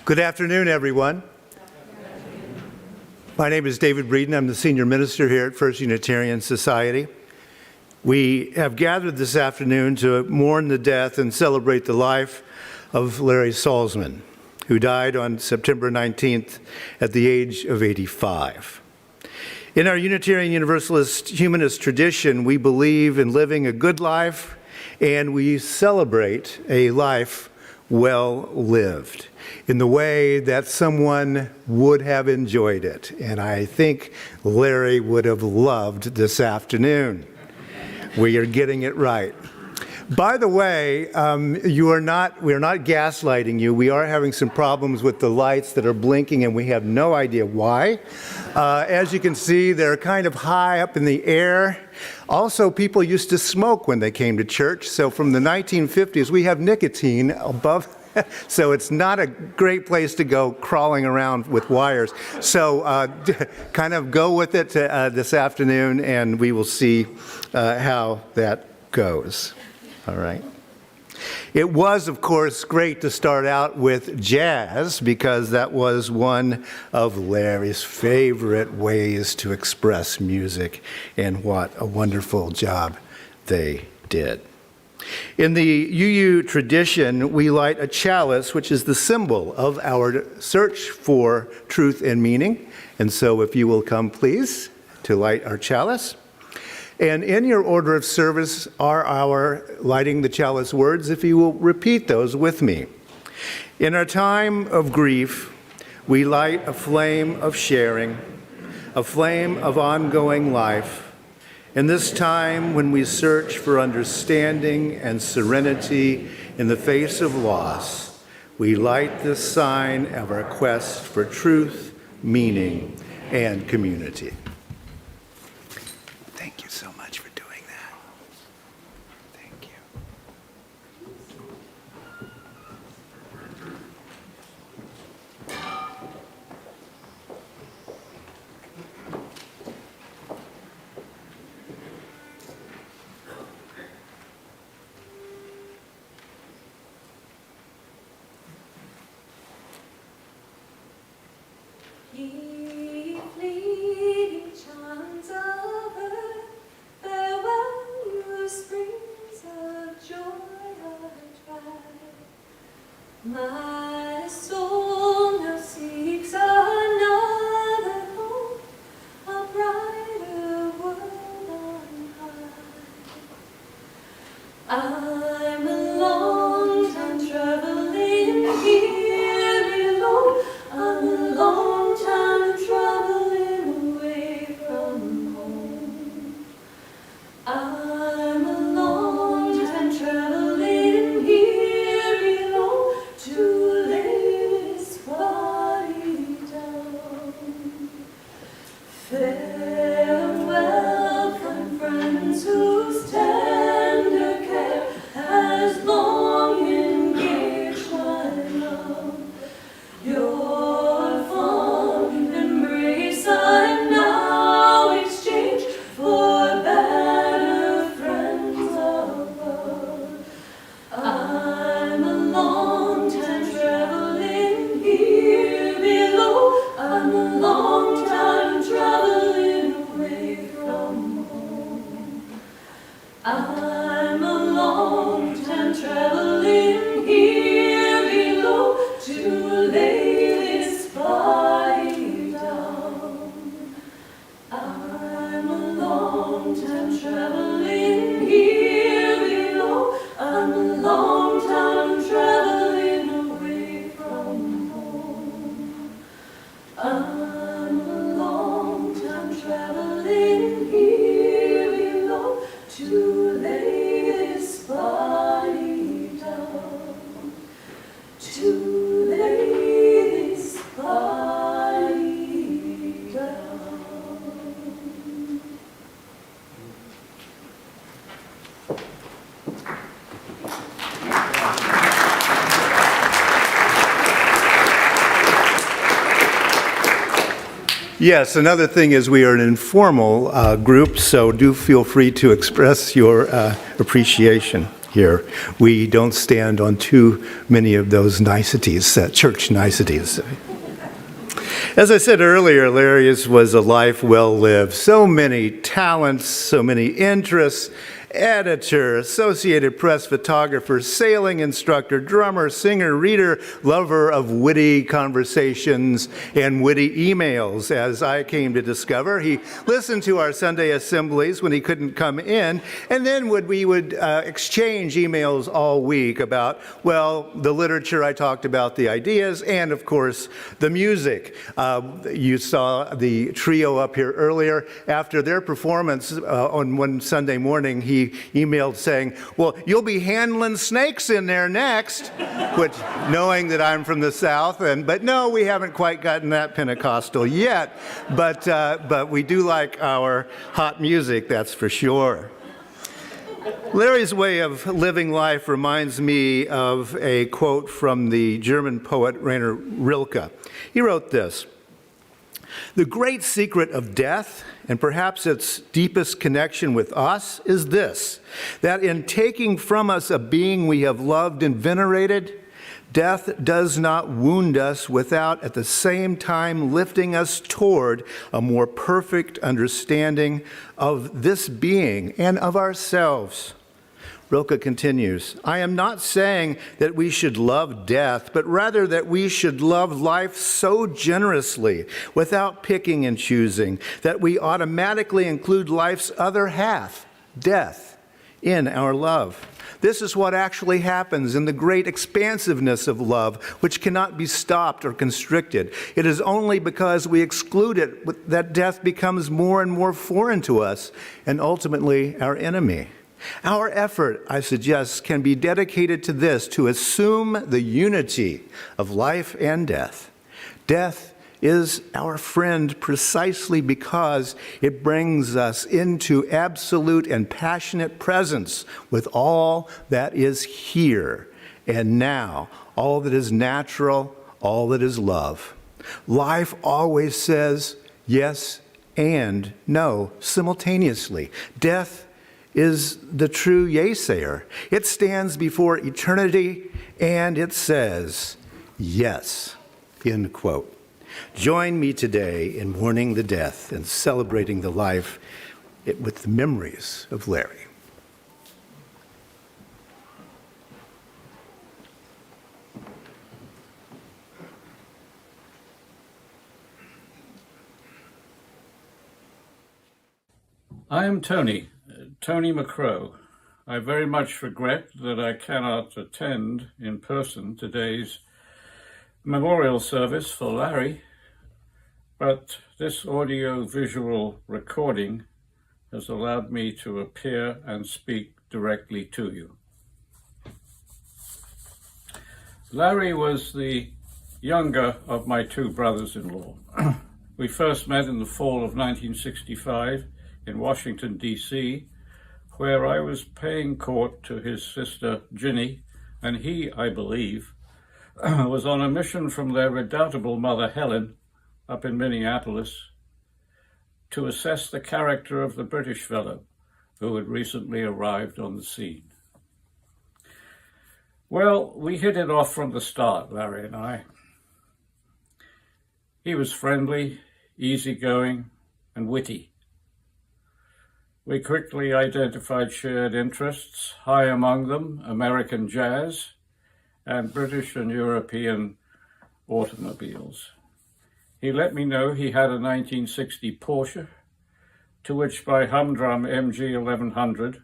Good afternoon, everyone. My name is David Breeden. I'm the senior minister here at First Unitarian Society. We have gathered this afternoon to mourn the death and celebrate the life of Larry Salzman, who died on September 19th at the age of 85. In our Unitarian Universalist Humanist tradition, we believe in living a good life, and we celebrate a life well lived in the way that someone would have enjoyed it. And I think Larry would have loved this afternoon. We are getting it right. By the way, we are not gaslighting you. We are having some problems with the lights that are blinking, and we have no idea why. As you can see, they're kind of high up in the air. Also, people used to smoke when they came to church. So from the 1950s, we have nicotine above. So it's not a great place to go crawling around with wires. So kind of go with it this afternoon, and we will see how that goes. All right. It was, of course, great to start out with jazz because that was one of Larry's favorite ways to express music, and what a wonderful job they did. In the UU tradition, we light a chalice, which is the symbol of our search for truth and meaning. And so if you will come, please, to light our chalice. And in your order of service are our lighting the chalice words, if you will repeat those with me. In our time of grief, we light a flame of sharing, a flame of ongoing life. In this time when we search for understanding and serenity in the face of loss, we light this sign of our quest for truth, meaning, and community. Thank you so much for doing that. Thank you. Ye fleeting charms of earth, farewell, you springs of joy are dry. My soul now seeks another home, a brighter world on high. I'm a long time traveling here below. I'm a long time traveling away from home. I'm a long time traveling here below to lay this body down. Farewell from friends whose tender care has long engaged my love. Your fond embrace I now exchange for better friends above. I'm a long time traveling here below. I'm a long time traveling away from home. I'm a long time traveling here below to lay this body down. I'm a long time traveling here below. I'm a long time traveling away from home. I'm a long time traveling here below to lay this body down. To lay this body down. Yes, another thing is we are an informal group, so do feel free to express your appreciation here. We don't stand on too many of those niceties, church niceties. As I said earlier, Larry's was a life well lived. So many talents, so many interests. Editor, Associated Press photographer, sailing instructor, drummer, singer, reader, lover of witty conversations and witty emails, as I came to discover. He listened to our Sunday assemblies when he couldn't come in, and then we would exchange emails all week about, well, the literature I talked about, the ideas, and of course, the music. You saw the trio up here earlier. After their performance on one Sunday morning, he emailed saying, well, you'll be handling snakes in there next, which, knowing that I'm from the South, but no, we haven't quite gotten that Pentecostal yet, but we do like our hot music, that's for sure. Larry's way of living life reminds me of a quote from the German poet Rainer Rilke. He wrote this: "The great secret of death, and perhaps its deepest connection with us, is this, that in taking from us a being we have loved and venerated, death does not wound us without at the same time lifting us toward a more perfect understanding of this being and of ourselves." Rilke continues, "I am not saying that we should love death, but rather that we should love life so generously, without picking and choosing, that we automatically include life's other half, death, in our love. This is what actually happens in the great expansiveness of love, which cannot be stopped or constricted. It is only because we exclude it that death becomes more and more foreign to us, and ultimately our enemy. Our effort, I suggest, can be dedicated to this, to assume the unity of life and death. Death is our friend precisely because it brings us into absolute and passionate presence with all that is here and now, all that is natural, all that is love. Life always says yes and no simultaneously. Death is the true yea-sayer. It stands before eternity and it says, yes, end quote. Join me today in mourning the death and celebrating the life with the memories of Larry. I am Tony McCrow. I very much regret that I cannot attend in person today's memorial service for Larry, but this audio-visual recording has allowed me to appear and speak directly to you. Larry was the younger of my two brothers-in-law. We first met in the fall of 1965 in Washington, D.C., where I was paying court to his sister Ginny, and he, I believe, was on a mission from their redoubtable mother Helen up in Minneapolis to assess the character of the British fellow who had recently arrived on the scene. Well, we hit it off from the start, Larry and I. He was friendly, easygoing, and witty. We quickly identified shared interests, high among them American jazz and British and European automobiles. He let me know he had a 1960 Porsche, to which by humdrum MG 1100,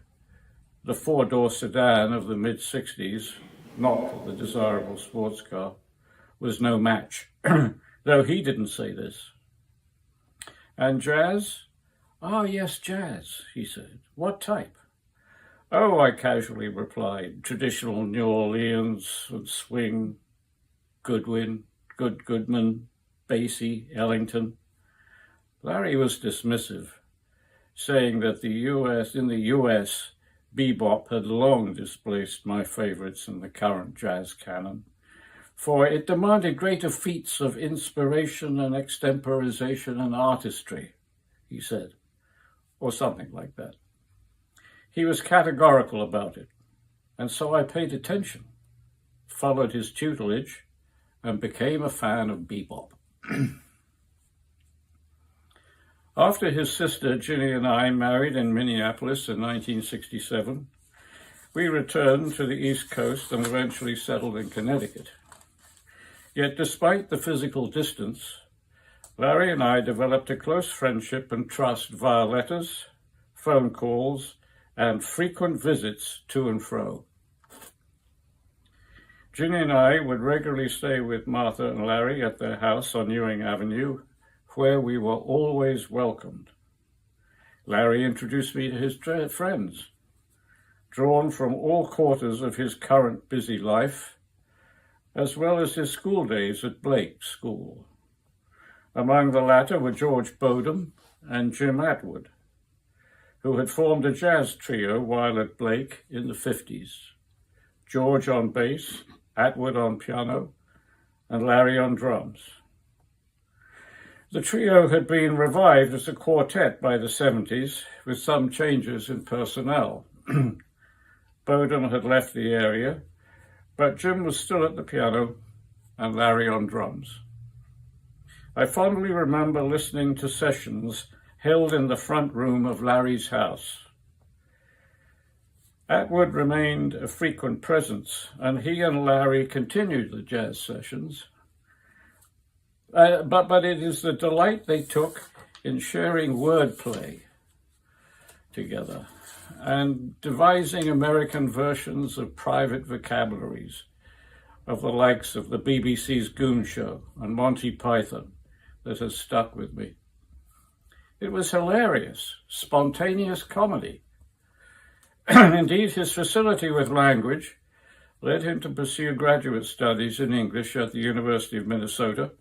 the four-door sedan of the mid-60s, not the desirable sports car, was no match, though he didn't say this. And jazz? "Ah, yes, jazz," he said. "What type?" "Oh," I casually replied, "traditional New Orleans and swing, Goodwin, Goodman, Basie, Ellington." Larry was dismissive, saying that in the US, bebop had long displaced my favorites in the current jazz canon. for it demanded greater feats of inspiration and extemporization and artistry, he said, or something like that. He was categorical about it, and so I paid attention, followed his tutelage, and became a fan of bebop. After his sister Ginny and I married in Minneapolis in 1967, we returned to the East Coast and eventually settled in Connecticut. Yet despite the physical distance, Larry and I developed a close friendship and trust via letters, phone calls, and frequent visits to and fro. Ginny and I would regularly stay with Martha and Larry at their house on Ewing Avenue, where we were always welcomed. Larry introduced me to his friends, drawn from all quarters of his current busy life, as well as his school days at Blake School. Among the latter were George Bodum and Jim Atwood, who had formed a jazz trio while at Blake in the 50s. George on bass, Atwood on piano, and Larry on drums. The trio had been revived as a quartet by the 70s, with some changes in personnel. Bodum had left the area, but Jim was still at the piano and Larry on drums. I fondly remember listening to sessions held in the front room of Larry's house. Atwood remained a frequent presence, and he and Larry continued the jazz sessions. But it is the delight they took in sharing wordplay together and devising American versions of private vocabularies of the likes of the BBC's Goon Show and Monty Python that has stuck with me. It was hilarious, spontaneous comedy. Indeed, his facility with language led him to pursue graduate studies in English at the University of Minnesota,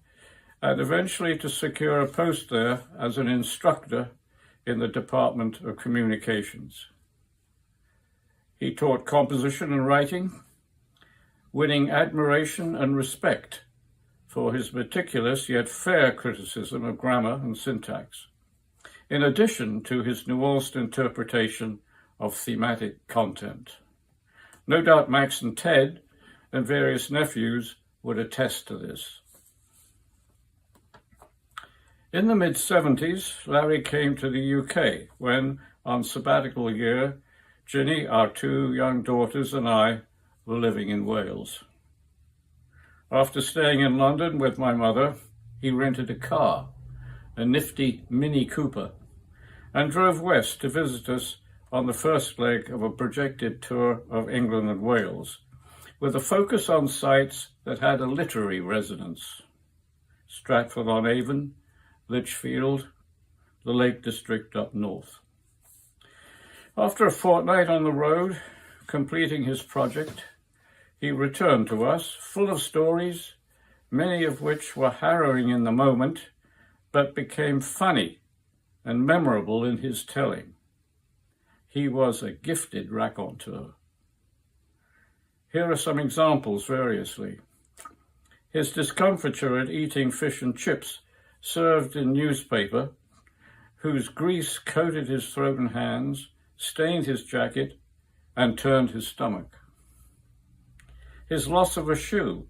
and eventually to secure a post there as an instructor in the Department of Communications. He taught composition and writing, winning admiration and respect for his meticulous yet fair criticism of grammar and syntax, in addition to his nuanced interpretation of thematic content. No doubt Max and Ted and various nephews would attest to this. In the mid-70s, Larry came to the UK when, on sabbatical year, Ginny, our two young daughters, and I were living in Wales. After staying in London with my mother, he rented a car, a nifty Mini Cooper, and drove west to visit us on the first leg of a projected tour of England and Wales, with a focus on sites that had a literary resonance: Stratford-on-Avon, Lichfield, the Lake District up north. After a fortnight on the road, completing his project, he returned to us full of stories, many of which were harrowing in the moment, but became funny and memorable in his telling. He was a gifted raconteur. Here are some examples variously. His discomfiture at eating fish and chips served in newspaper, whose grease coated his throat and hands, stained his jacket, and turned his stomach. His loss of a shoe,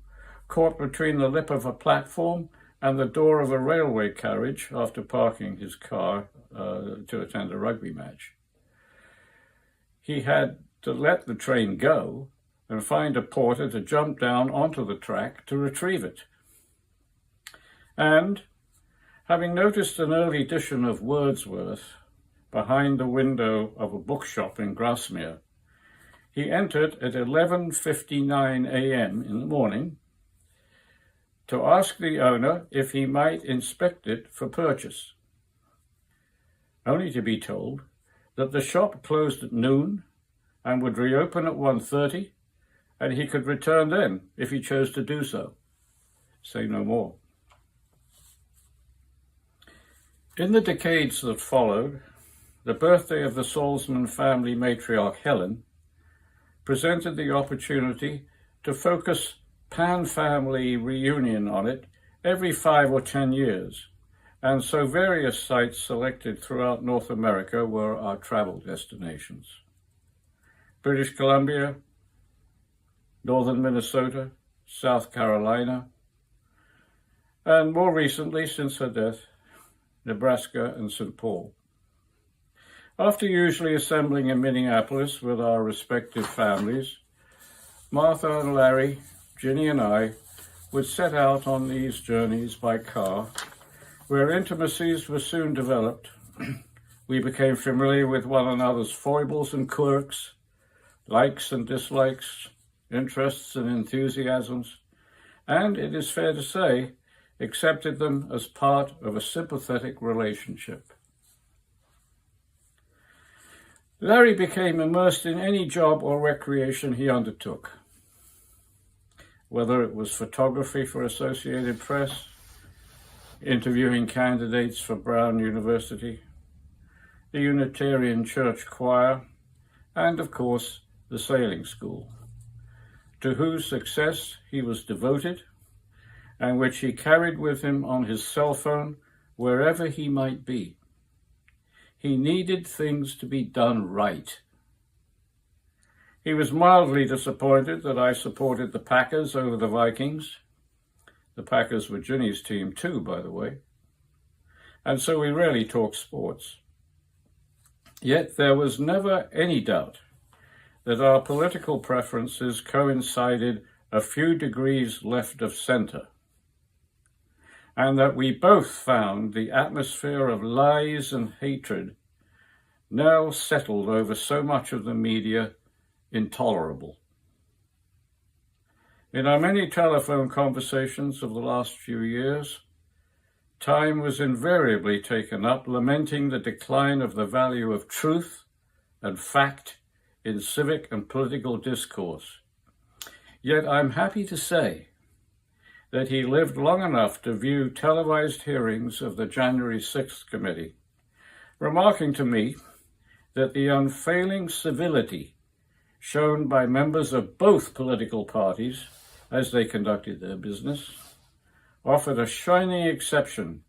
caught between the lip of a platform and the door of a railway carriage after parking his car to attend a rugby match. He had to let the train go and find a porter to jump down onto the track to retrieve it. And, having noticed an early edition of Wordsworth behind the window of a bookshop in Grasmere, he entered at 11:59 a.m. in the morning to ask the owner if he might inspect it for purchase, only to be told that the shop closed at noon and would reopen at 1:30, and he could return then if he chose to do so. Say no more. In the decades that followed, the birthday of the Salzman family matriarch Helen presented the opportunity to focus pan-family reunion on it every 5 or 10 years. And so various sites selected throughout North America were our travel destinations. British Columbia, northern Minnesota, South Carolina, and more recently, since her death, Nebraska and St. Paul. After usually assembling in Minneapolis with our respective families, Martha and Larry, Ginny and I would set out on these journeys by car, where intimacies were soon developed. We became familiar with one another's foibles and quirks, likes and dislikes, interests and enthusiasms, and, it is fair to say, accepted them as part of a sympathetic relationship. Larry became immersed in any job or recreation he undertook, whether it was photography for Associated Press, interviewing candidates for Brown University, the Unitarian Church Choir, and, of course, the sailing school, to whose success he was devoted and which he carried with him on his cell phone wherever he might be. He needed things to be done right. He was mildly disappointed that I supported the Packers over the Vikings. The Packers were Ginny's team too, by the way. And so we rarely talked sports. Yet there was never any doubt that our political preferences coincided a few degrees left of center, and that we both found the atmosphere of lies and hatred now settled over so much of the media intolerable. In our many telephone conversations of the last few years, time was invariably taken up lamenting the decline of the value of truth and fact in civic and political discourse. Yet I'm happy to say that he lived long enough to view televised hearings of the January 6th committee, remarking to me that the unfailing civility shown by members of both political parties as they conducted their business offered a shining exception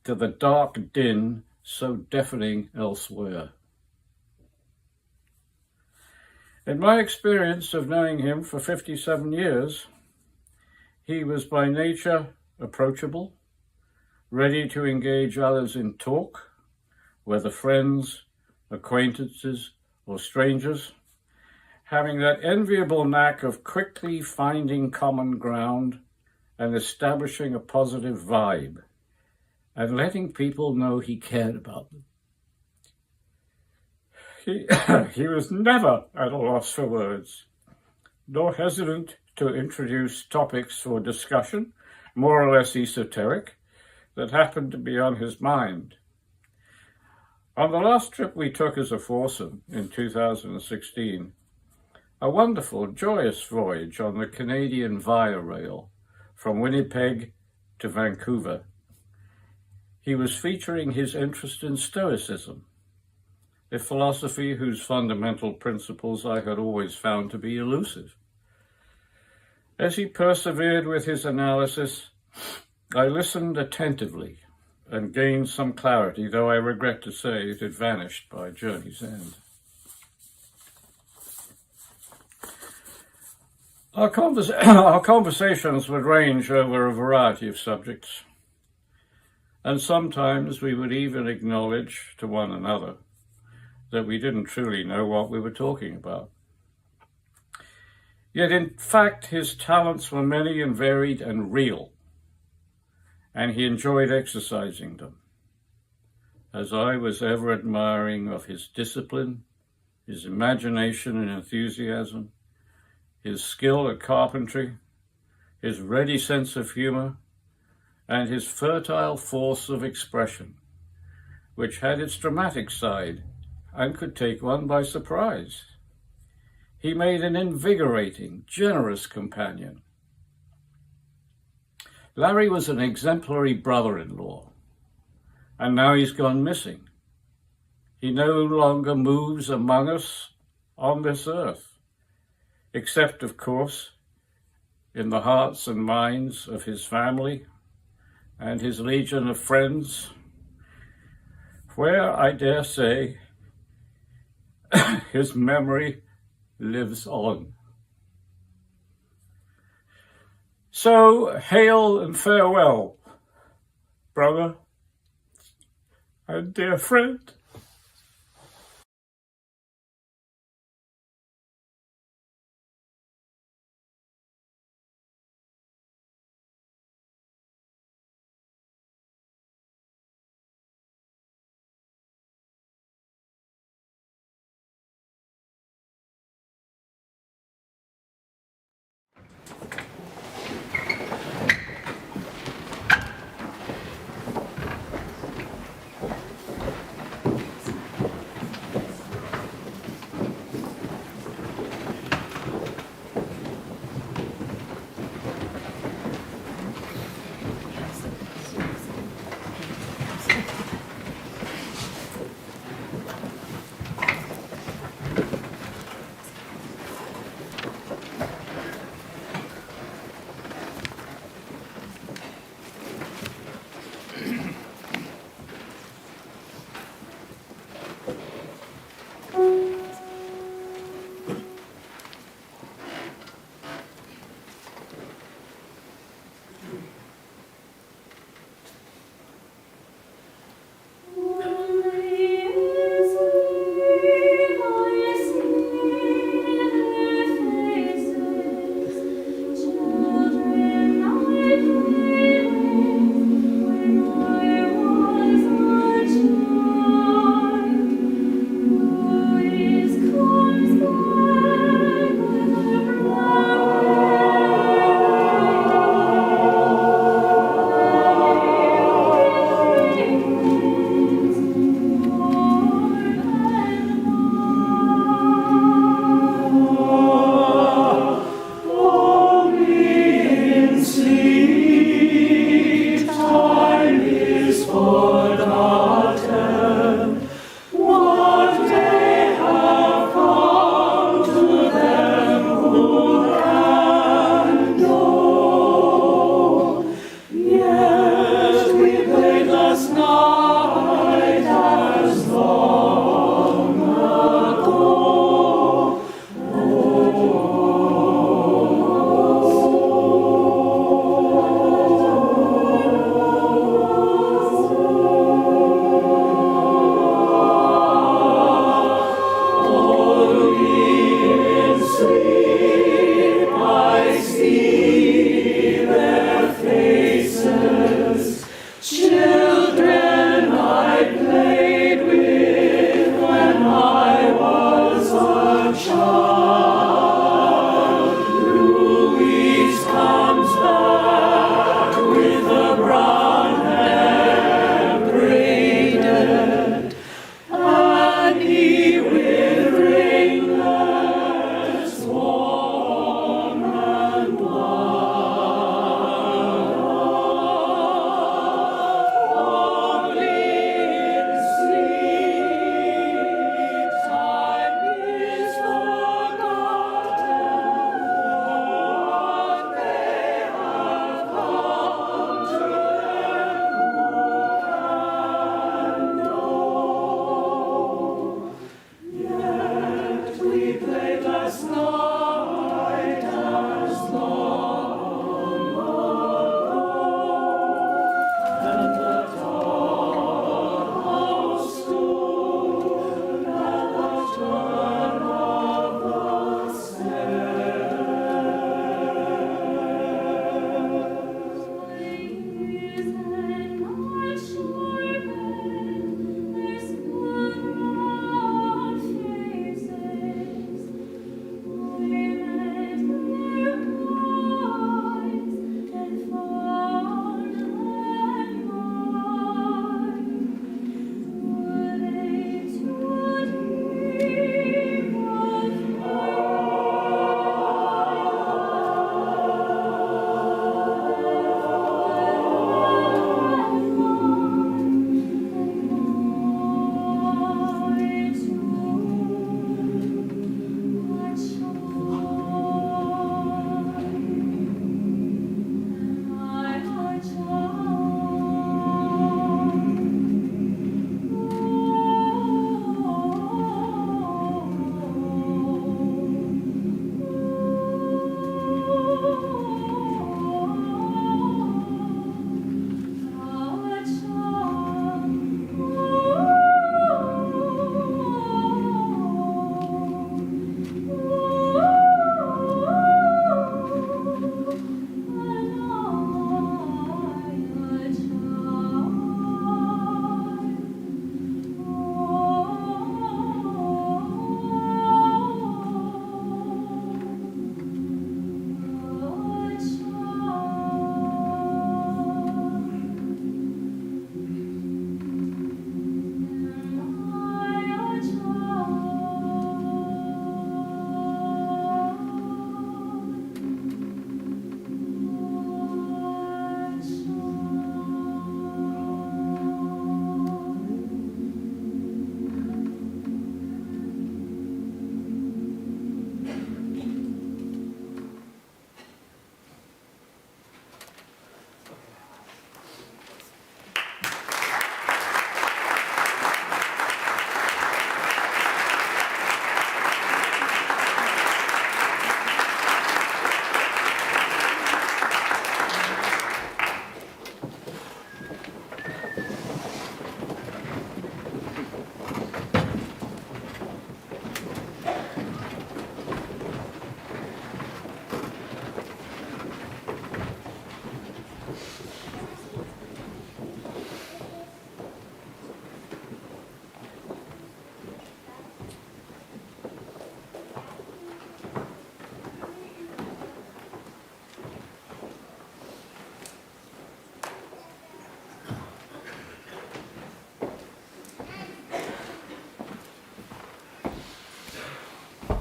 to the dark din so deafening elsewhere. In my experience of knowing him for 57 years, he was by nature approachable, ready to engage others in talk, whether friends, acquaintances, or strangers, having that enviable knack of quickly finding common ground and establishing a positive vibe, and letting people know he cared about them. He was never at a loss for words, nor hesitant to introduce topics for discussion, more or less esoteric, that happened to be on his mind. On the last trip we took as a foursome in 2016, a wonderful, joyous voyage on the Canadian Via Rail from Winnipeg to Vancouver, he was featuring his interest in Stoicism, a philosophy whose fundamental principles I had always found to be elusive. As he persevered with his analysis, I listened attentively and gained some clarity, though I regret to say it had vanished by journey's end. Our conversations would range over a variety of subjects, and sometimes we would even acknowledge to one another that we didn't truly know what we were talking about. Yet in fact, his talents were many and varied and real, and he enjoyed exercising them, as I was ever admiring of his discipline, his imagination and enthusiasm, his skill at carpentry, his ready sense of humor, and his fertile force of expression, which had its dramatic side and could take one by surprise. He made an invigorating, generous companion. Larry was an exemplary brother-in-law, and now he's gone missing. He no longer moves among us on this earth, except, of course, in the hearts and minds of his family and his legion of friends, where, I dare say, his memory lives on. So, hail and farewell, brother and dear friend.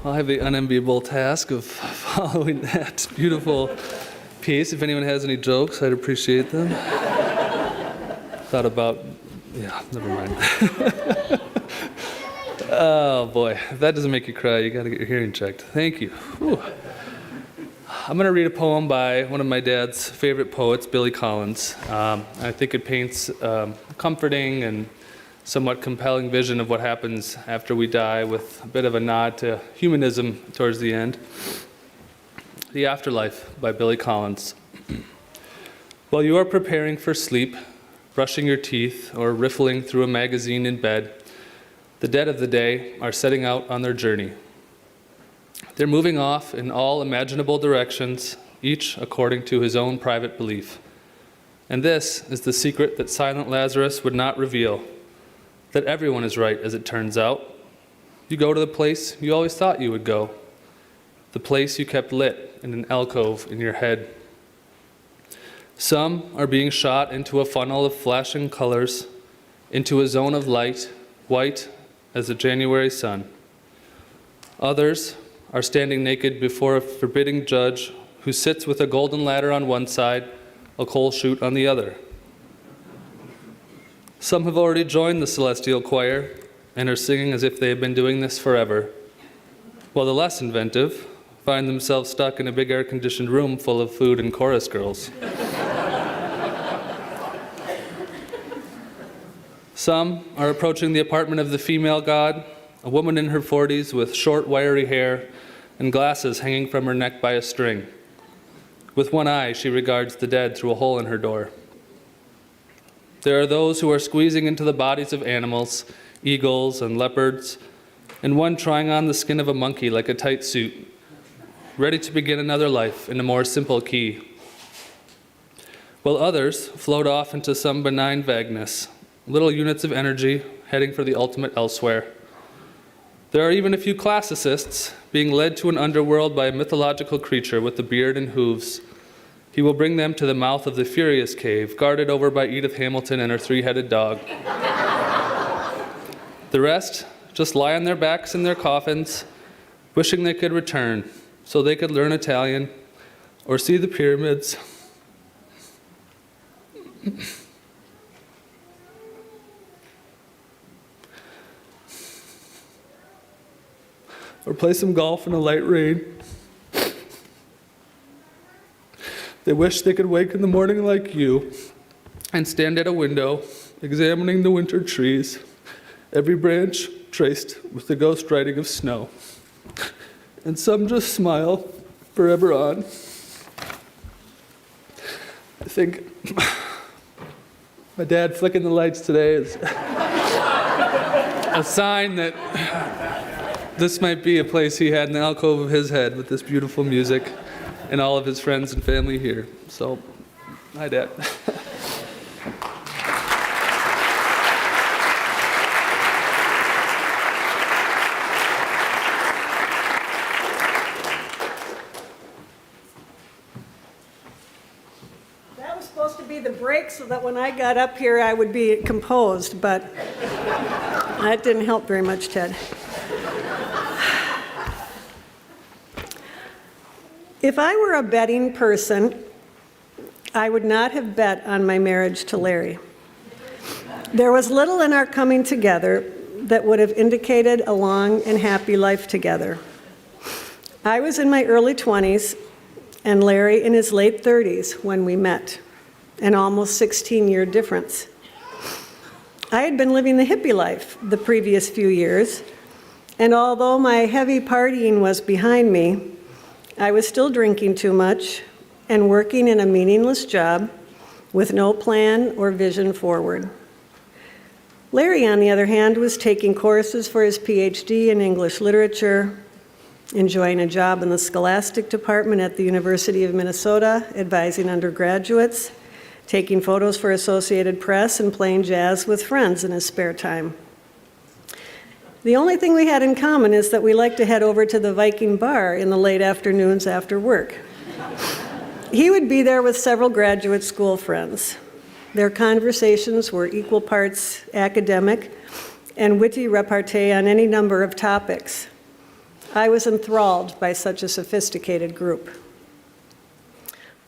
I'll have the unenviable task of following that beautiful piece. If anyone has any jokes, I'd appreciate them. Thought about, never mind. Oh boy, if that doesn't make you cry, you gotta get your hearing checked. Thank you. Whew. I'm gonna read a poem by one of my dad's favorite poets, Billy Collins. I think it paints a comforting and somewhat compelling vision of what happens after we die, with a bit of a nod to humanism towards the end. The Afterlife by Billy Collins. While you are preparing for sleep, brushing your teeth, or riffling through a magazine in bed, the dead of the day are setting out on their journey. They're moving off in all imaginable directions, each according to his own private belief. And this is the secret that silent Lazarus would not reveal, that everyone is right as it turns out. You go to the place you always thought you would go, the place you kept lit in an alcove in your head. Some are being shot into a funnel of flashing colors, into a zone of light, white as a January sun. Others are standing naked before a forbidding judge who sits with a golden ladder on one side, a coal chute on the other. Some have already joined the celestial choir and are singing as if they have been doing this forever, while the less inventive find themselves stuck in a big air-conditioned room full of food and chorus girls. Some are approaching the apartment of the female god, a woman in her 40s with short, wiry hair and glasses hanging from her neck by a string. With one eye, she regards the dead through a hole in her door. There are those who are squeezing into the bodies of animals, eagles and leopards, and one trying on the skin of a monkey like a tight suit, ready to begin another life in a more simple key. While others float off into some benign vagueness, little units of energy heading for the ultimate elsewhere. There are even a few classicists being led to an underworld by a mythological creature with a beard and hooves. He will bring them to the mouth of the Furious Cave, guarded over by Edith Hamilton and her three-headed dog. The rest just lie on their backs in their coffins, wishing they could return so they could learn Italian or see the pyramids. Or play some golf in a light rain. They wish they could wake in the morning like you and stand at a window, examining the winter trees, every branch traced with the ghost writing of snow. And some just smile forever on. I think my dad flicking the lights today is a sign that this might be a place he had in the alcove of his head with this beautiful music and all of his friends and family here. So, hi, Dad. That was supposed to be the break so that when I got up here I would be composed, but that didn't help very much, Ted. If I were a betting person, I would not have bet on my marriage to Larry. There was little in our coming together that would have indicated a long and happy life together. I was in my early 20s and Larry in his late 30s when we met, an almost 16-year difference. I had been living the hippie life the previous few years, and although my heavy partying was behind me, I was still drinking too much and working in a meaningless job with no plan or vision forward. Larry, on the other hand, was taking courses for his PhD in English literature, enjoying a job in the scholastic department at the University of Minnesota, advising undergraduates, taking photos for Associated Press, and playing jazz with friends in his spare time. The only thing we had in common is that we liked to head over to the Viking bar in the late afternoons after work. He would be there with several graduate school friends. Their conversations were equal parts academic and witty repartee on any number of topics. I was enthralled by such a sophisticated group.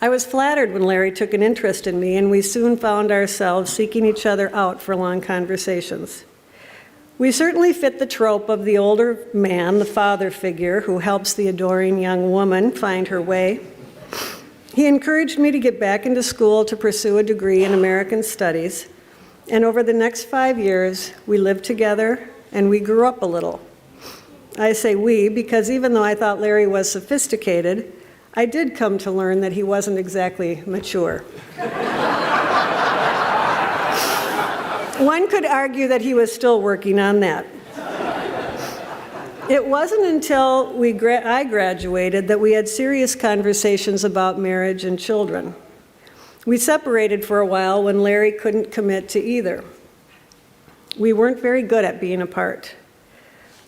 I was flattered when Larry took an interest in me, and we soon found ourselves seeking each other out for long conversations. We certainly fit the trope of the older man, the father figure, who helps the adoring young woman find her way. He encouraged me to get back into school to pursue a degree in American Studies, and over the next 5 years, we lived together and we grew up a little. I say we because even though I thought Larry was sophisticated, I did come to learn that he wasn't exactly mature. One could argue that he was still working on that. It wasn't until I graduated that we had serious conversations about marriage and children. We separated for a while when Larry couldn't commit to either. We weren't very good at being apart.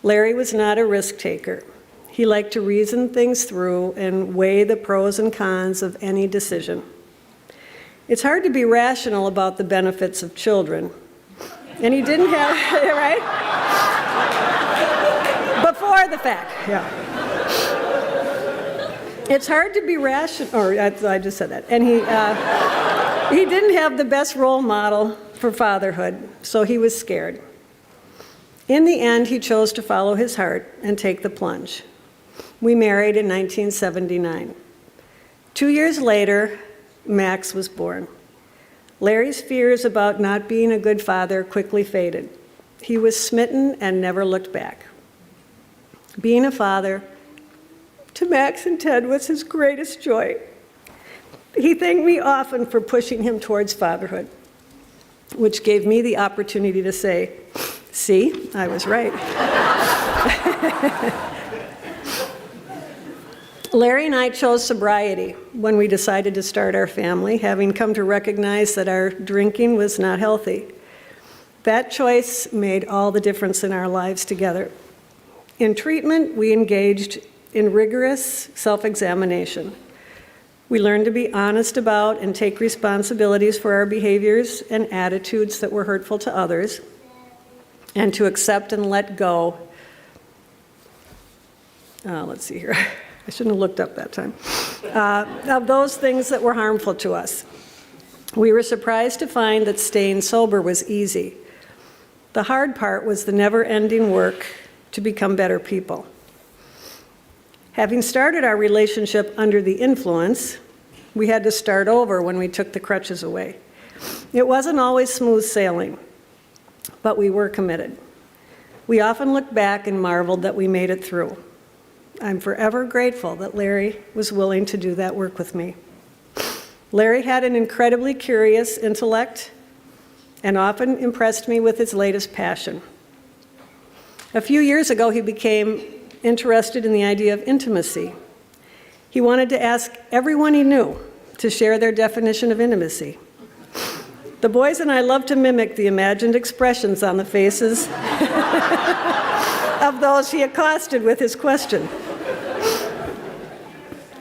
Larry was not a risk taker. He liked to reason things through and weigh the pros and cons of any decision. It's hard to be rational about the benefits of children. And he didn't have, right? Before the fact, yeah. It's hard to be rational, or I just said that. And he didn't have the best role model for fatherhood, so he was scared. In the end, he chose to follow his heart and take the plunge. We married in 1979. 2 years later, Max was born. Larry's fears about not being a good father quickly faded. He was smitten and never looked back. Being a father to Max and Ted was his greatest joy. He thanked me often for pushing him towards fatherhood, which gave me the opportunity to say, "See, I was right." Larry and I chose sobriety when we decided to start our family, having come to recognize that our drinking was not healthy. That choice made all the difference in our lives together. In treatment, we engaged in rigorous self-examination. We learned to be honest about and take responsibilities for our behaviors and attitudes that were hurtful to others, and to accept and let go. Let's see here. I shouldn't have looked up that time. Of those things that were harmful to us. We were surprised to find that staying sober was easy. The hard part was the never-ending work to become better people. Having started our relationship under the influence, we had to start over when we took the crutches away. It wasn't always smooth sailing, but we were committed. We often looked back and marveled that we made it through. I'm forever grateful that Larry was willing to do that work with me. Larry had an incredibly curious intellect and often impressed me with his latest passion. A few years ago, he became interested in the idea of intimacy. He wanted to ask everyone he knew to share their definition of intimacy. The boys and I love to mimic the imagined expressions on the faces of those he accosted with his question.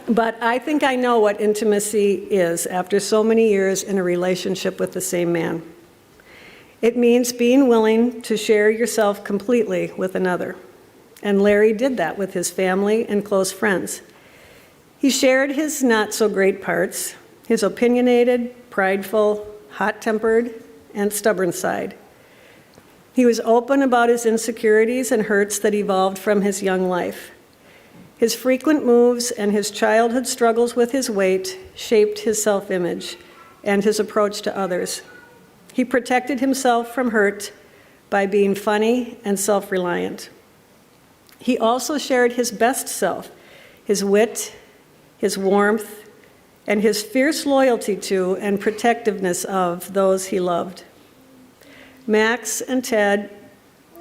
But I think I know what intimacy is after so many years in a relationship with the same man. It means being willing to share yourself completely with another. And Larry did that with his family and close friends. He shared his not-so-great parts, his opinionated, prideful, hot-tempered, and stubborn side. He was open about his insecurities and hurts that evolved from his young life. His frequent moves and his childhood struggles with his weight shaped his self-image and his approach to others. He protected himself from hurt by being funny and self-reliant. He also shared his best self, his wit, his warmth, and his fierce loyalty to and protectiveness of those he loved. Max and Ted,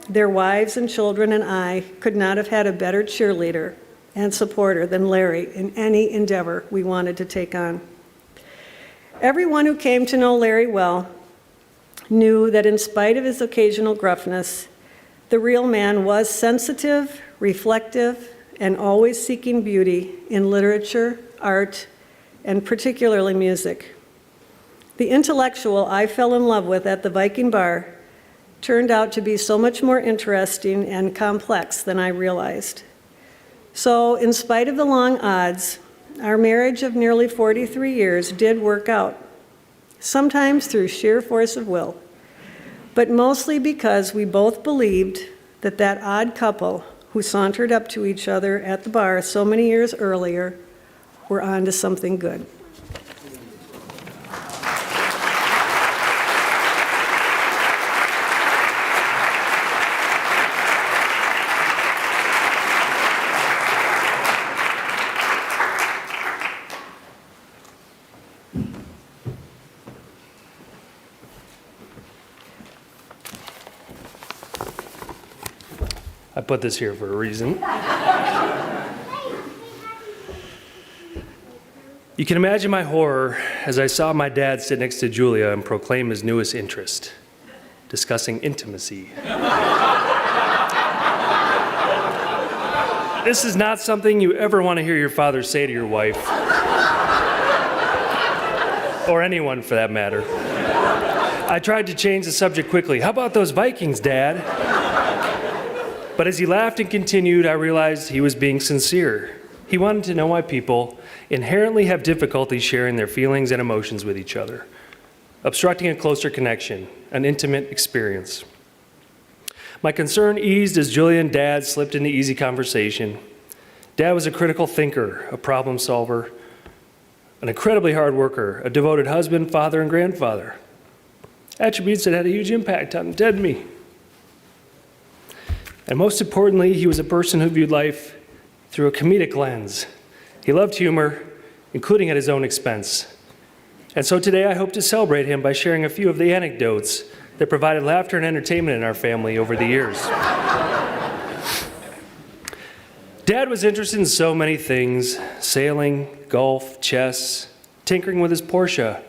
their wives and children, and I could not have had a better cheerleader and supporter than Larry in any endeavor we wanted to take on. Everyone who came to know Larry well knew that in spite of his occasional gruffness, the real man was sensitive, reflective, and always seeking beauty in literature, art, and particularly music. The intellectual I fell in love with at the Viking Bar turned out to be so much more interesting and complex than I realized. So, in spite of the long odds, our marriage of nearly 43 years did work out, sometimes through sheer force of will, but mostly because we both believed that that odd couple who sauntered up to each other at the bar so many years earlier were on to something good. I put this here for a reason. You can imagine my horror as I saw my dad sit next to Julia and proclaim his newest interest, discussing intimacy. This is not something you ever want to hear your father say to your wife, or anyone for that matter. I tried to change the subject quickly. How about those Vikings, Dad? But as he laughed and continued, I realized he was being sincere. He wanted to know why people inherently have difficulty sharing their feelings and emotions with each other, obstructing a closer connection, an intimate experience. My concern eased as Julia and Dad slipped into easy conversation. Dad was a critical thinker, a problem solver, an incredibly hard worker, a devoted husband, father, and grandfather. Attributes that had a huge impact on Ted and me. And most importantly, he was a person who viewed life through a comedic lens. He loved humor, including at his own expense. And so today I hope to celebrate him by sharing a few of the anecdotes that provided laughter and entertainment in our family over the years. Dad was interested in so many things: sailing, golf, chess, tinkering with his Porsche,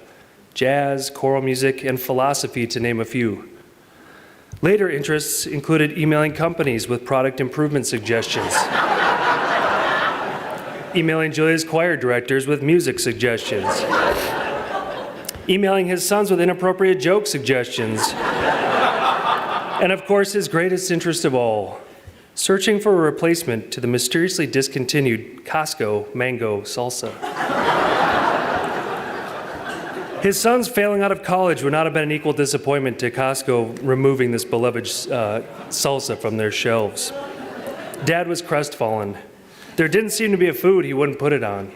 jazz, choral music, and philosophy, to name a few. Later interests included emailing companies with product improvement suggestions, emailing Julia's choir directors with music suggestions, emailing his sons with inappropriate joke suggestions, and of course his greatest interest of all, searching for a replacement to the mysteriously discontinued Costco mango salsa. His sons failing out of college would not have been an equal disappointment to Costco removing this beloved salsa from their shelves. Dad was crestfallen. There didn't seem to be a food he wouldn't put it on.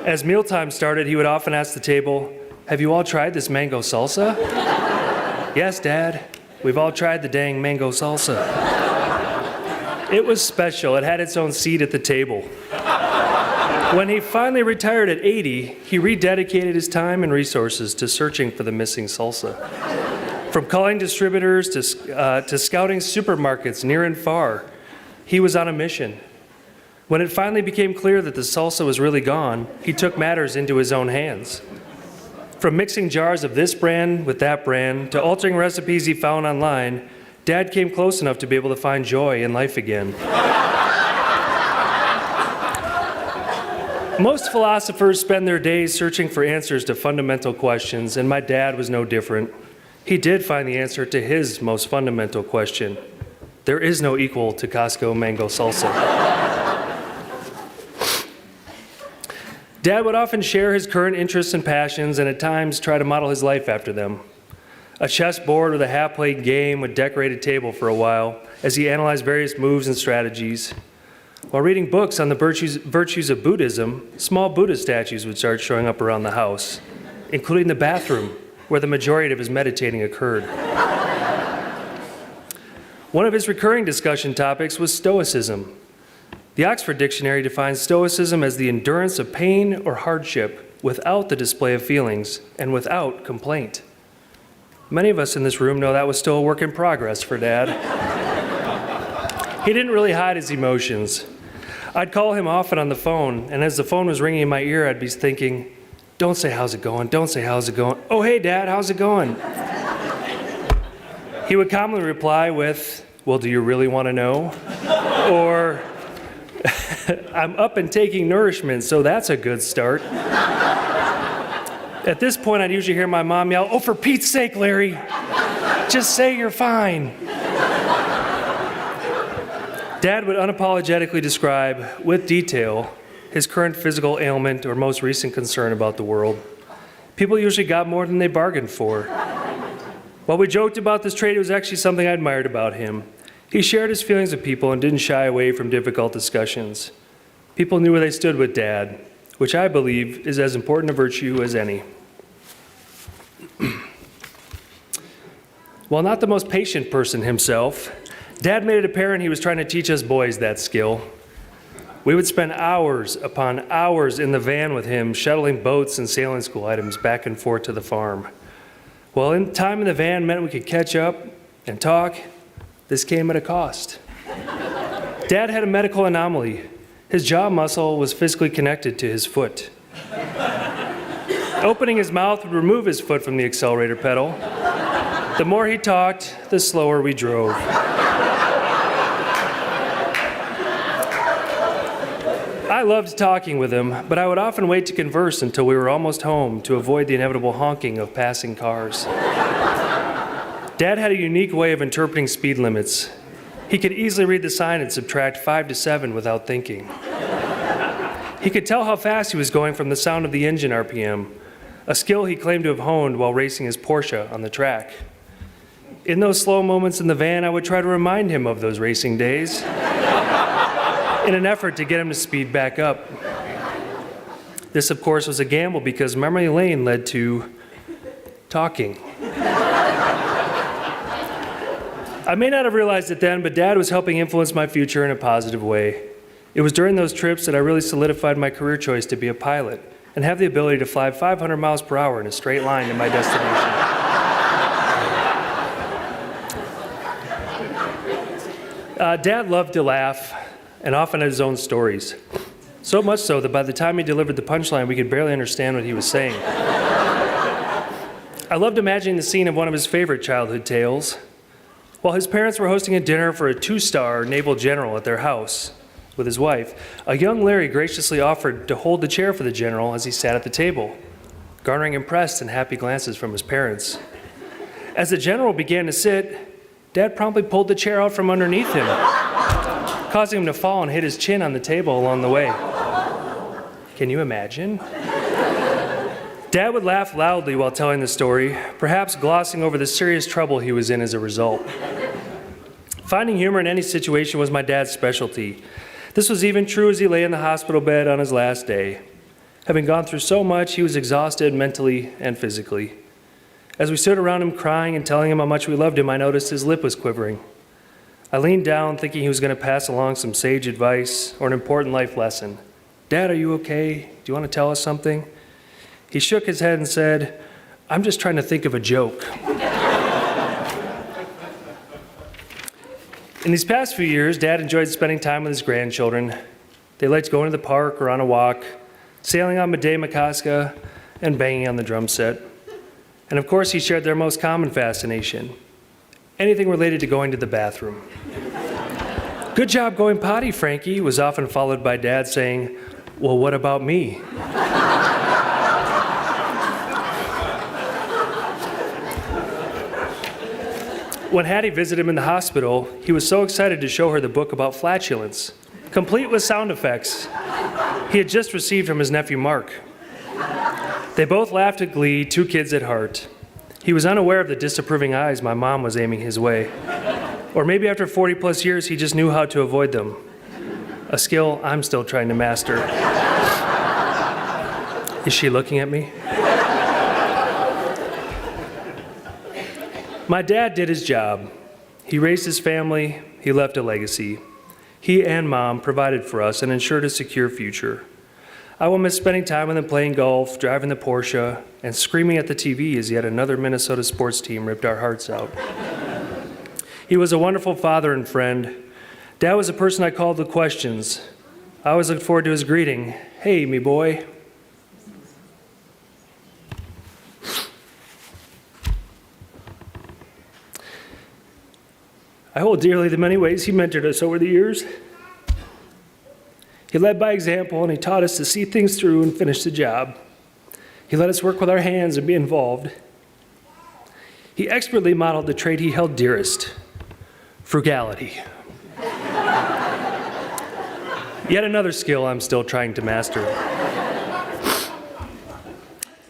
As mealtime started, he would often ask the table, "Have you all tried this mango salsa?" "Yes, Dad. We've all tried the dang mango salsa." It was special. It had its own seat at the table. When he finally retired at 80, he rededicated his time and resources to searching for the missing salsa. From calling distributors to scouting supermarkets near and far, he was on a mission. When it finally became clear that the salsa was really gone, he took matters into his own hands. From mixing jars of this brand with that brand to altering recipes he found online, Dad came close enough to be able to find joy in life again. Most philosophers spend their days searching for answers to fundamental questions, and my dad was no different. He did find the answer to his most fundamental question. There is no equal to Costco mango salsa. Dad would often share his current interests and passions, and at times try to model his life after them. A chessboard with a half-played game would decorate a table for a while as he analyzed various moves and strategies. While reading books on the virtues of Buddhism, small Buddha statues would start showing up around the house, including the bathroom, where the majority of his meditating occurred. One of his recurring discussion topics was Stoicism. The Oxford Dictionary defines Stoicism as the endurance of pain or hardship without the display of feelings and without complaint. Many of us in this room know that was still a work in progress for Dad. He didn't really hide his emotions. I'd call him often on the phone, and as the phone was ringing in my ear, I'd be thinking, "Don't say how's it going, don't say how's it going. Oh, hey, Dad, how's it going?" He would calmly reply with, "Well, do you really want to know?" Or, "I'm up and taking nourishment, so that's a good start." At this point, I'd usually hear my mom yell, "Oh, for Pete's sake, Larry, just say you're fine." Dad would unapologetically describe, with detail, his current physical ailment or most recent concern about the world. People usually got more than they bargained for. While we joked about this trait, it was actually something I admired about him. He shared his feelings with people and didn't shy away from difficult discussions. People knew where they stood with Dad, which I believe is as important a virtue as any. While not the most patient person himself, Dad made it apparent he was trying to teach us boys that skill. We would spend hours upon hours in the van with him, shuttling boats and sailing school items back and forth to the farm. While time in the van meant we could catch up and talk, this came at a cost. Dad had a medical anomaly. His jaw muscle was physically connected to his foot. Opening his mouth would remove his foot from the accelerator pedal. The more he talked, the slower we drove. I loved talking with him, but I would often wait to converse until we were almost home to avoid the inevitable honking of passing cars. Dad had a unique way of interpreting speed limits. He could easily read the sign and subtract 5 to 7 without thinking. He could tell how fast he was going from the sound of the engine RPM, a skill he claimed to have honed while racing his Porsche on the track. In those slow moments in the van, I would try to remind him of those racing days in an effort to get him to speed back up. This, of course, was a gamble because memory lane led to talking. I may not have realized it then, but Dad was helping influence my future in a positive way. It was during those trips that I really solidified my career choice to be a pilot and have the ability to fly 500 miles per hour in a straight line to my destination. Dad loved to laugh and often had his own stories. So much so that by the time he delivered the punchline, we could barely understand what he was saying. I loved imagining the scene of one of his favorite childhood tales. While his parents were hosting a dinner for a 2-star naval general at their house with his wife, a young Larry graciously offered to hold the chair for the general as he sat at the table, garnering impressed and happy glances from his parents. As the general began to sit, Dad promptly pulled the chair out from underneath him, causing him to fall and hit his chin on the table along the way. Can you imagine? Dad would laugh loudly while telling the story, perhaps glossing over the serious trouble he was in as a result. Finding humor in any situation was my dad's specialty. This was even true as he lay in the hospital bed on his last day. Having gone through so much, he was exhausted mentally and physically. As we stood around him crying and telling him how much we loved him, I noticed his lip was quivering. I leaned down thinking he was going to pass along some sage advice or an important life lesson. Dad, are you okay? Do you want to tell us something? He shook his head and said, I'm just trying to think of a joke. In these past few years, Dad enjoyed spending time with his grandchildren. They liked going to the park or on a walk, sailing on Made Makaska, and banging on the drum set. And of course, he shared their most common fascination, anything related to going to the bathroom. Good job going potty, Frankie, was often followed by Dad saying, well, what about me? When Hattie visited him in the hospital, he was so excited to show her the book about flatulence, complete with sound effects he had just received from his nephew Mark. They both laughed at glee, 2 kids at heart. He was unaware of the disapproving eyes my mom was aiming his way. Or maybe after 40 plus years, he just knew how to avoid them. A skill I'm still trying to master. Is she looking at me? My dad did his job. He raised his family, he left a legacy. He and Mom provided for us and ensured a secure future. I will miss spending time with him playing golf, driving the Porsche, and screaming at the TV as yet another Minnesota sports team ripped our hearts out. He was a wonderful father and friend. Dad was a person I called with questions. I always looked forward to his greeting, hey, me boy. I hold dearly the many ways he mentored us over the years. He led by example, and he taught us to see things through and finish the job. He let us work with our hands and be involved. He expertly modeled the trait he held dearest, frugality. Yet another skill I'm still trying to master.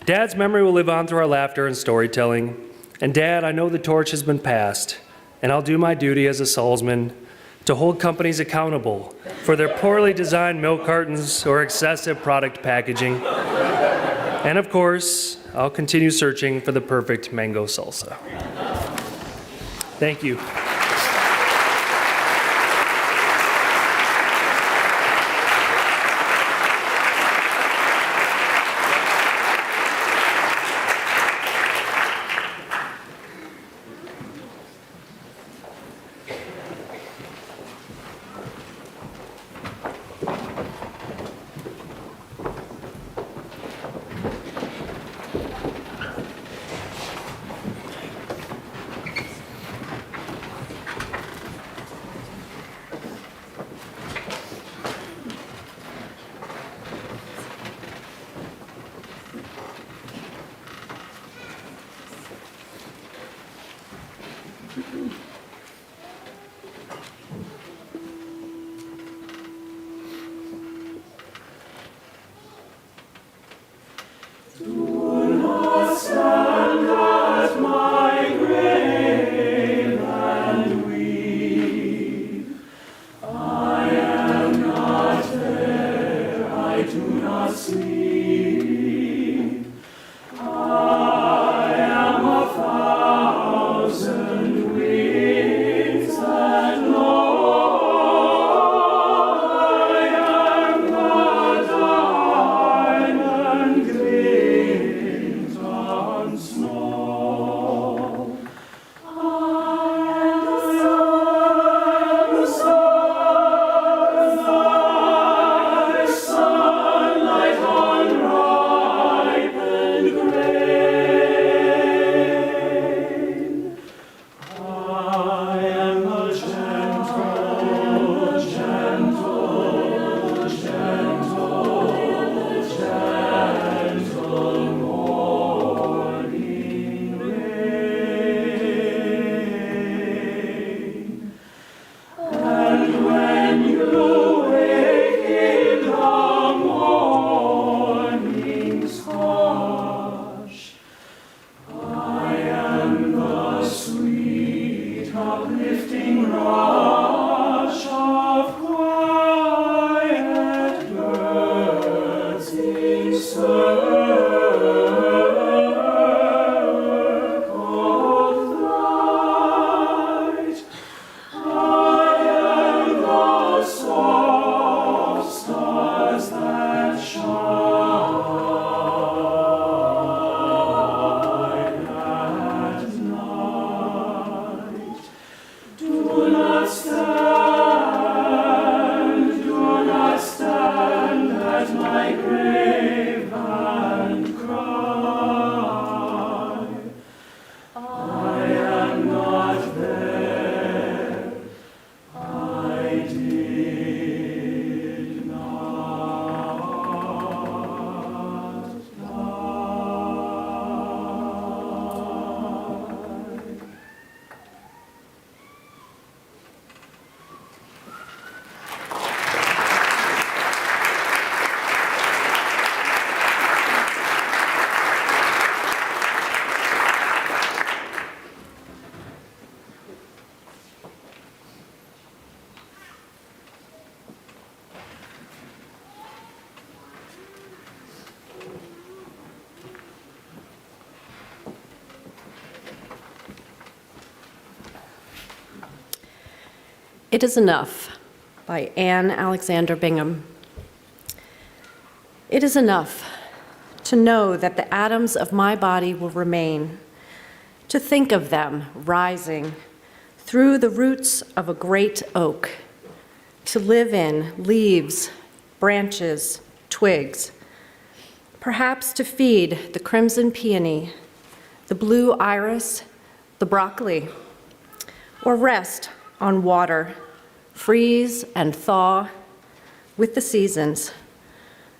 Dad's memory will live on through our laughter and storytelling. And Dad, I know the torch has been passed, and I'll do my duty as a Salzman to hold companies accountable for their poorly designed milk cartons or excessive product packaging. And of course, I'll continue searching for the perfect mango salsa. Thank you. It Is Enough by Anne Alexander Bingham. It is enough to know that the atoms of my body will remain, to think of them rising through the roots of a great oak, to live in leaves, branches, twigs, perhaps to feed the crimson peony, the blue iris, the broccoli, or rest on water, freeze and thaw with the seasons.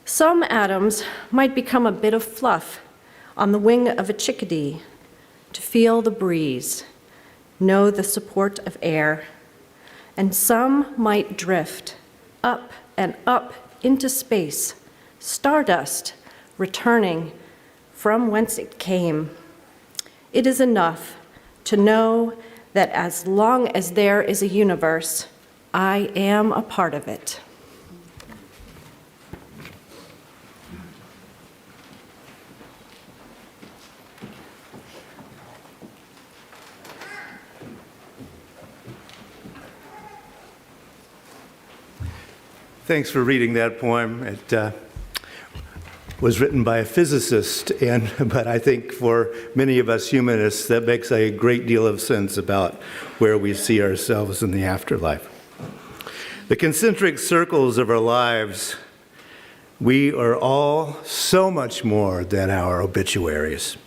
Some atoms might become a bit of fluff on the wing of a chickadee, to feel the breeze, know the support of air, and some might drift up and up into space, stardust returning from whence it came. It is enough to know that as long as there is a universe, I am a part of it. Thanks for reading that poem. It was written by a physicist, but I think for many of us humanists, that makes a great deal of sense about where we see ourselves in the afterlife. The concentric circles of our lives, we are all so much more than our obituaries.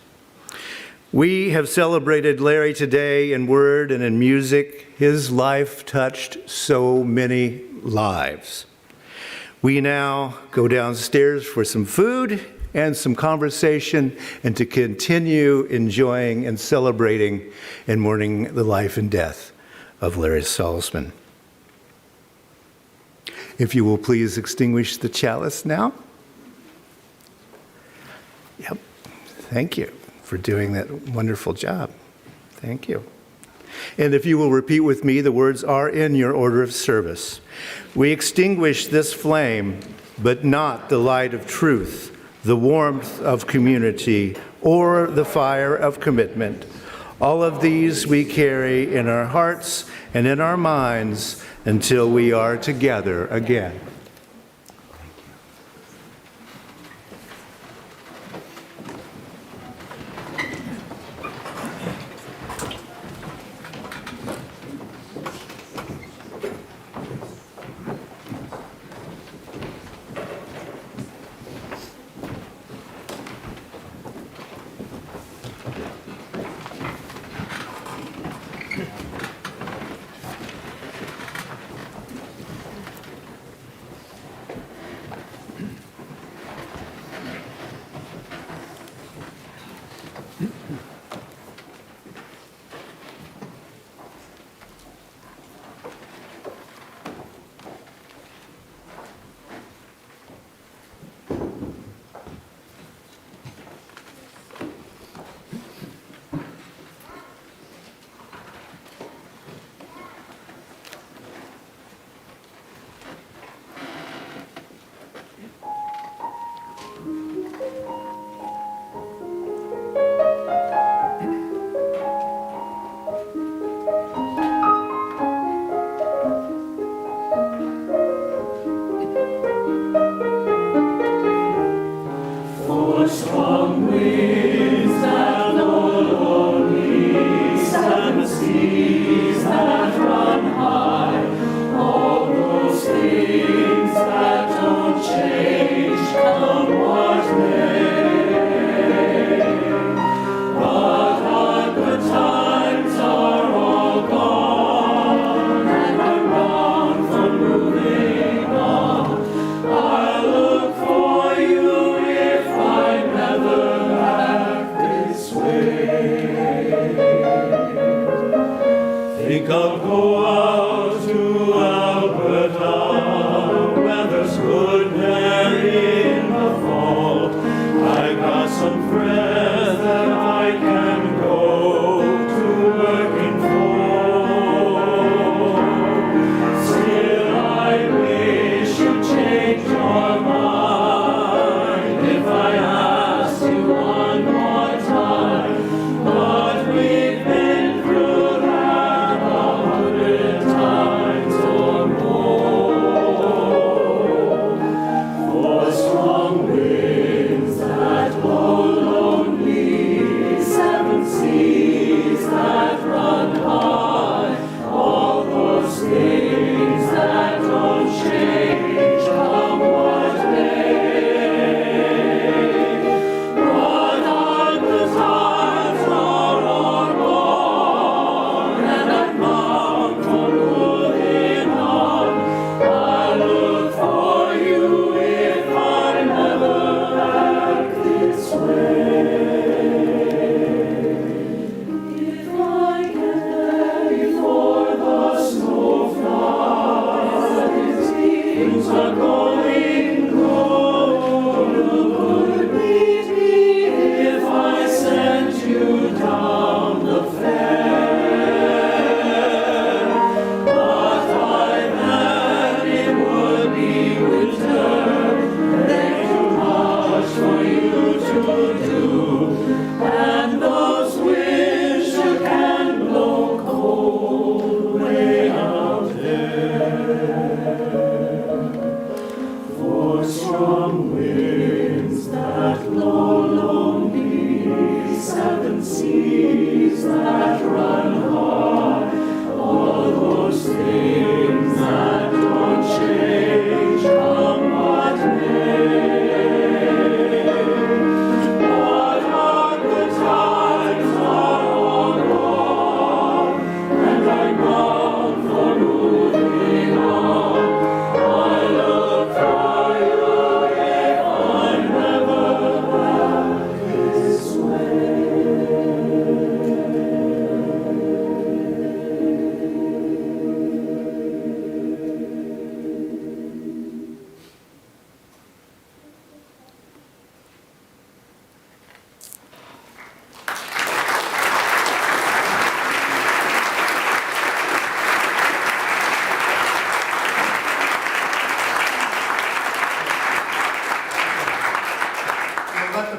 We have celebrated Larry today in word and in music. His life touched so many lives. We now go downstairs for some food and some conversation and to continue enjoying and celebrating and mourning the life and death of Larry Salzman. If you will please extinguish the chalice now. Yep, thank you for doing that wonderful job. Thank you. And if you will repeat with me, the words are in your order of service. We extinguish this flame, but not the light of truth, the warmth of community, or the fire of commitment. All of these we carry in our hearts and in our minds until we are together again.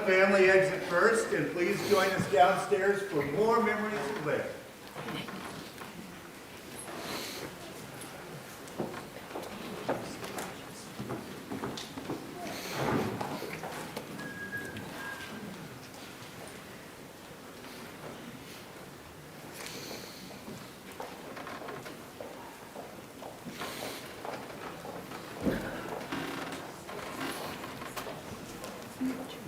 Family exit first, and please join us downstairs for more memories of Larry. Thank you.